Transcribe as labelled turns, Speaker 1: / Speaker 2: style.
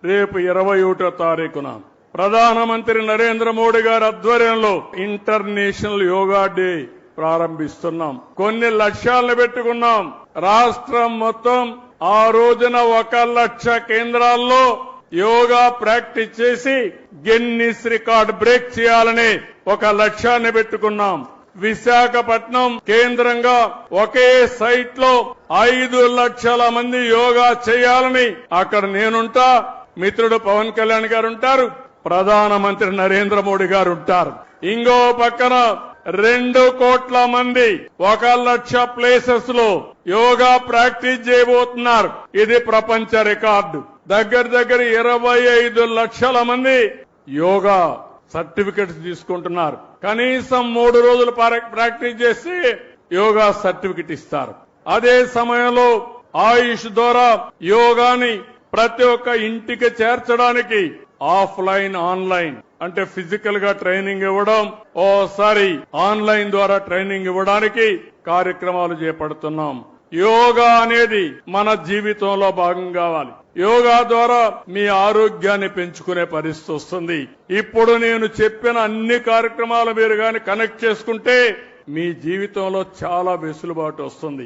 Speaker 1: రేపు 21వ తారీఖున ప్రధానమంత్రి నరేంద్ర మోడీ గారి ఆధ్వర్యంలో ఇంటర్నేషనల్ యోగా డే ప్రారంభిస్తున్నాం. కొన్ని లక్ష్యాలను పెట్టుకున్నాం. రాష్ట్రం మొత్తం ఆ రోజున 1 లక్ష కేంద్రాల్లో యోగా ప్రాక్టీస్ చేసి గిన్నిస్ రికార్డ్ బ్రేక్ చేయాలని ఒక లక్ష్యాన్ని పెట్టుకున్నాం. విశాఖపట్నం కేంద్రంగా ఒకే సైట్ లో 5 లక్షల మంది యోగా చేయాలని అక్కడ నేనుంటా, మిత్రుడు పవన్ కళ్యాణ్ గారు ఉంటారు, ప్రధానమంత్రి నరేంద్ర మోడీ గారు ఉంటారు. ఇంకో పక్కన 2 కోట్ల మంది 1 లక్ష ప్లేసెస్ లో యోగా ప్రాక్టీస్ చేయబోతున్నారు. ఇది ప్రపంచ రికార్డు. దగ్గర 25 లక్షల మంది యోగా సర్టిఫికెట్స్ తీసుకుంటున్నారు. కనీసం 3 రోజులు ప్రాక్టీస్ చేసి యోగా సర్టిఫికెట్ ఇస్తారు. అదే సమయంలో ఆయుష్ ద్వారా యోగాని ప్రతి ఒక్క ఇంటికి చేర్చడానికి ఆఫ్లైన్ ఆన్లైన్ అంటే ఫిజికల్ గా ట్రైనింగ్ ఇవ్వడం, ఓసారి ఆన్లైన్ ద్వారా ట్రైనింగ్ ఇవ్వడానికి కార్యక్రమాలు చేపడుతున్నాం. యోగా అనేది మన జీవితంలో భాగం కావాలి. యోగా ద్వారా మీ ఆరోగ్యాన్ని పెంచుకునే పరిస్థితి వస్తుంది. ఇప్పుడు నేను చెప్పిన అన్ని కార్యక్రమాలు మీరు గాని కనెక్ట్ చేసుకుంటే మీ జీవితంలో చాలా వెసులుబాటు వస్తుంది.